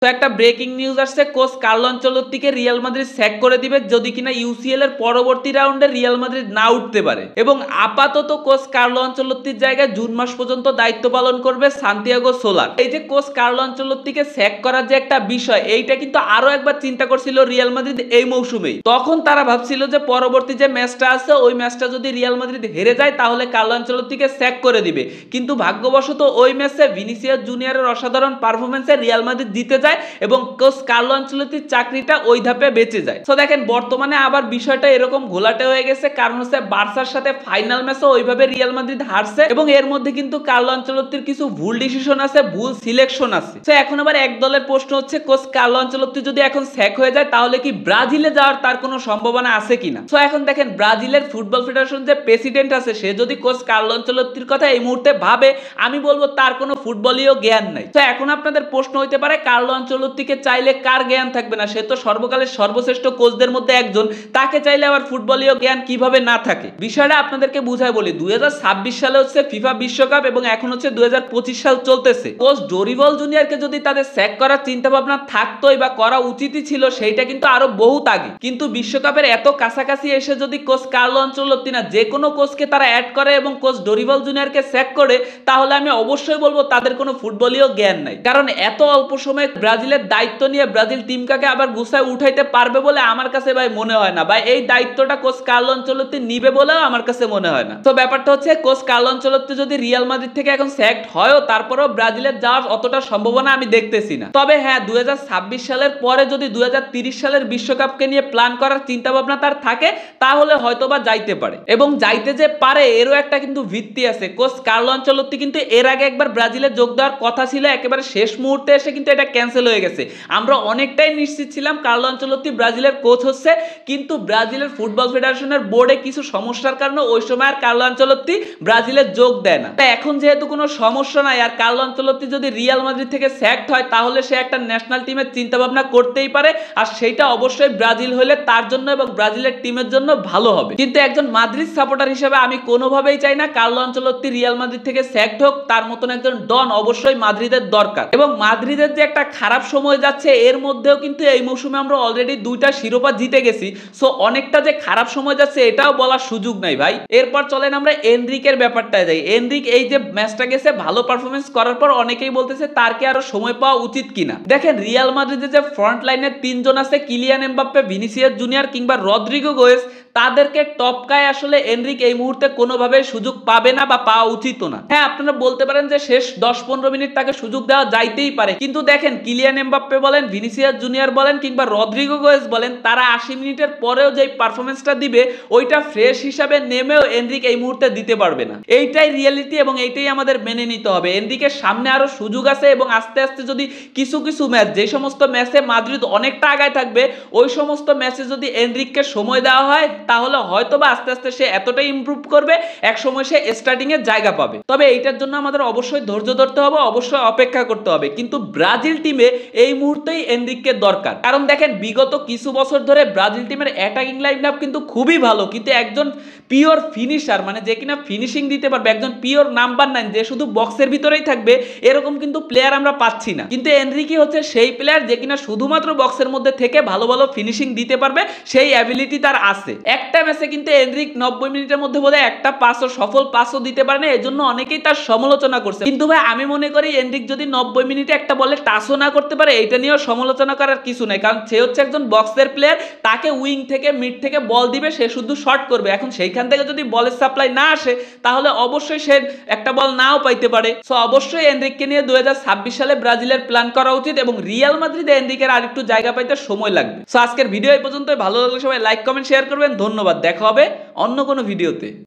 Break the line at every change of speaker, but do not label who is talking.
তো একটা breaking news আসছে, কোচ কার্লো আনচেলত্তিকে রিয়াল মাদ্রিদ স্যাক করে দিবে যদি কিনা ইউসিএল এর পরবর্তী রাউন্ডে রিয়াল মাদ্রিদ না উঠতে পারে। এবং আপাতত কোচ কার্লো আনচেলত্তির জায়গায় জুন মাস পর্যন্ত দায়িত্ব পালন করবে সান্তিয়াগো সোলার। এই যে কোচ কার্লো আনচেলত্তিকে স্যাক করার যে একটা বিষয়, এইটা কিন্তু আরো একবার চিন্তা করছিল রিয়াল মাদ্রিদ এই মৌসুমেই। তখন তারা ভাবছিল যে পরবর্তী যে ম্যাচটা আছে ওই ম্যাচটা যদি রিয়াল মাদ্রিদ হেরে যায় তাহলে কার্লো আনচেলত্তিকে স্যাক করে দিবে। কিন্তু ভাগ্যবশত ওই ম্যাচে ভিনিসিয়াস জুনিয়রের অসাধারণ পারফরমেন্সে রিয়াল মাদ্রিদ জিতে যায় এবং কোচ কার্লো আনচেলত্তির চাকরিটা ওই ধাপে বেঁচে যায়। তো দেখেন বর্তমানে আবার বিষয়টা এরকম ঘোলাটে হয়ে গেছে, কারণ হচ্ছে বার্সার সাথে ফাইনাল ম্যাচে ওইভাবে রিয়াল মাদ্রিদ হারছে এবং এর মধ্যে কিন্তু কার্লো আনচেলত্তির কিছু ভুল ডিসিশন আছে, ভুল সিলেকশন আছে। তো এখন আবার এক দলের প্রশ্ন হচ্ছে, কোচ কার্লো আনচেলত্তি যদি এখন স্যাক হয়ে যায় তাহলে কি ব্রাজিলে যাওয়ার তার কোনো সম্ভাবনা আছে কিনা। তো এখন দেখেন ব্রাজিলের ফুটবল ফেডারেশন যে প্রেসিডেন্ট আছে সে যদি কোচ কার্লো আনচেলত্তির কথা এই মুহূর্তে ভাবে, আমি বলবো তার কোনো ফুটবলীয় জ্ঞান নাই। তো এখন আপনাদের প্রশ্ন হইতে পারে, কার্লো আনচেলত্তিকে চাইলে কার জ্ঞান থাকবে না, সে তো সর্বকালের সর্বশ্রেষ্ঠ কোচদের মধ্যে একজন, তাকে চাইলে আবার ফুটবলীয় জ্ঞান কিভাবে না থাকে। বিষয়টা আপনাদেরকে বুঝায় বলি, 2026 সালে হচ্ছে ফিফা বিশ্বকাপ এবং এখন হচ্ছে 2025 সাল চলতেছে। কোচ ডরিবল জুনিয়রকে যদি তাদের স্যাক করার চিন্তা ভাবনা থাকতোই বা করা উচিতই ছিল, সেইটা কিন্তু আরো বহুত আগে। কিন্তু বিশ্বকাপের এত কাছাকাছি এসে যদি কোচ কার্লো আনচেলত্তি না যে কোনো কোচকে তারা অ্যাড করে এবং কোচ ডরিবল জুনিয়রকে স্যাক করে, তাহলে আমি অবশ্যই বলবো তাদের কোনো ফুটবলীয় জ্ঞান নাই। কারণ এত অল্প সময়ে ব্রাজিলের দায়িত্ব নিয়ে ব্রাজিল টিমটাকে আবার গুছায় উঠাইতে পারবে বলে আমার কাছে ভাই মনে হয় না। ভাই এই দায়িত্বটা কোচ কার্লো আনচেলত্তি নিবে বলেও আমার কাছে মনে হয় না। তো ব্যাপারটা হচ্ছে, কোচ কার্লো আনচেলত্তি যদি রিয়াল মাদ্রিদ থেকে এখন স্যাকড হয়ও, তারপরেও ব্রাজিলের যাওয়ার অতটা সম্ভাবনা আমি দেখতেছি না। তবে হ্যাঁ, 2026 সালের পরে যদি 2030 সালের বিশ্বকাপকে নিয়ে প্ল্যান করার চিন্তা ভাবনা তার থাকে তাহলে হয়তোবা যাইতে পারে। এবং যাইতে যে পারে এরও একটা কিন্তু ভিত্তি আছে। কোচ কার্লো আনচেলত্তি কিন্তু এর আগে একবার ব্রাজিলে যোগ দেওয়ার কথা ছিল, একেবারে শেষ মুহূর্তে এসে কিন্তু এটা ক্যান্সেল হয়ে গেছে। আমরা অনেকটাই নিশ্চিত ছিলাম কার্লো আনচেলত্তি ব্রাজিলের কোচ হচ্ছে, কিন্তু ব্রাজিলের ফুটবল ফেডারেশনের বোর্ডে কিছু সমস্যার কারণে ওই সময় আর কার্লো আনচেলত্তি ব্রাজিলে যোগ দেয় না। তাই এখন যেহেতু কোনো সমস্যা নাই আর কার্লো আনচেলত্তি যদি রিয়াল মাদ্রিদ থেকে স্যাকড হয় তাহলে সে একটা ন্যাশনাল টিমের চিন্তা ভাবনা করতেই পারে, আর সেইটা অবশ্যই ব্রাজিল হলে তার জন্য এবং ব্রাজিলের টিমের জন্য ভালো হবে। কিন্তু একজন মাদ্রিদ সাপোর্টার হিসেবে আমি কোনোভাবেই চাই না কার্লো আনচেলত্তি রিয়াল মাদ্রিদ থেকে স্যাকড হোক। তার মতন একজন ডন অবশ্যই মাদ্রিদের দরকার। এবং মাদ্রিদের যে একটা খারাপ সময় যাচ্ছে এর মধ্যেও কিন্তু এই মৌসুমে আমরা অলরেডি 2টা শিরোপা জিতে গেছি। সো অনেকটা যে খারাপ সময় যাচ্ছে এটাও বলার সুযোগ নাই ভাই। এরপর চলেন আমরা এনরিকের ব্যাপারটায় যাই। এনরিক এই যে ম্যাচটা গেছে ভালো পারফরমেন্স করার পর অনেকেই বলতেছে তার কি আরো সময় পাওয়া উচিত কিনা। দেখেন রিয়াল মাদ্রিদের যে ফ্রন্ট লাইনের 3 জন আছে, কিলিয়ান এমবাপ্পে, ভিনিসিয়াস জুনিয়র কিংবা রদ্রিগো গোয়েস, তাদেরকে টপকায় আসলে এনরিক এই মুহূর্তে কোনোভাবে সুযোগ পাবে না বা পাওয়া উচিত না। হ্যাঁ, আপনারা বলতে পারেন যে শেষ 10-15 মিনিট তাকে সুযোগ দেওয়া যাইতেই পারে, কিন্তু দেখেন কিলিয়ান এমবাপ্পে বলেন, ভিনিসিয়াস জুনিয়র বলেন কিংবা রদ্রিগো গোয়েস বলেন, তারা 80 মিনিটের পরেও যে পারফরমেন্সটা দিবে ওইটা ফ্রেশ হিসাবে নেমেও এনরিক এই মুহূর্তে দিতে পারবে না। এইটাই রিয়েলিটি এবং এইটাই আমাদের মেনে নিতে হবে। এনরিকের সামনে আরো সুযোগ আছে এবং আস্তে আস্তে যদি কিছু কিছু ম্যাচ, যে সমস্ত ম্যাচে মাদ্রিদ অনেকটা আগায় থাকবে, ওই সমস্ত ম্যাচে যদি এনরিককে সময় দেওয়া হয় তাহলে হয়তোবা আস্তে আস্তে সে এতটাই ইমপ্রুভ করবে, এক সময় সে স্টার্টিং এর জায়গা পাবে। তবে এইটার জন্য আমাদের অবশ্যই ধৈর্য ধরতে হবে, অবশ্যই অপেক্ষা করতে হবে। কিন্তু ব্রাজিল টিমে এই মুহূর্তেই এনরিককে দরকার। কারণ দেখেন বিগত কিছু বছর ধরে ব্রাজিল টিমের অ্যাটাকিং লাইনআপ কিন্তু খুবই ভালো, কিন্তু একজন পিওর ফিনিশার, মানে যে কিনা ফিনিশিং দিতে পারবে, একজন পিওর নাম্বার 9 যে শুধু বক্সের ভিতরেই থাকবে, এরকম কিন্তু প্লেয়ার আমরা পাচ্ছি না। কিন্তু এনরিকি হচ্ছে সেই প্লেয়ার যে কিনা শুধুমাত্র বক্সের মধ্যে থেকে ভালো ভালো ফিনিশিং দিতে পারবে, সেই অ্যাবিলিটি তার আছে। একটা ম্যাচে কিন্তু এনরিক 90 মিনিটের মধ্যে বোধহয় একটা পাসও, সফল পাসও দিতে পারে না, এজন্য অনেকেই তার সমালোচনা করছে। কিন্তু ভাই আমি মনে করি এনরিক যদি 90 মিনিটে একটা বলে টাচও না করতে পারে, এটা নিয়েও সমালোচনা করার কিছু নাই, কারণ সে হচ্ছে একজন বক্সের প্লেয়ার। তাকে উইং থেকে মিড থেকে বল দিবে, সে শুধু শট করবে। এখন সেইখান থেকে যদি বলের সাপ্লাই না আসে তাহলে অবশ্যই সে একটা বল নাও পাইতে পারে। সো অবশ্যই এনরিককে নিয়ে 2026 সালে ব্রাজিলের প্ল্যান করা উচিত এবং রিয়াল মাদ্রিদে এনরিকের আরেকটু জায়গা পাইতে সময় লাগবে। সো আজকের ভিডিও এই পর্যন্ত। ভালো লাগলে সবাই লাইক কমেন্ট শেয়ার করবেন। ধন্যবাদ, দেখা হবে অন্য কোনো ভিডিওতে।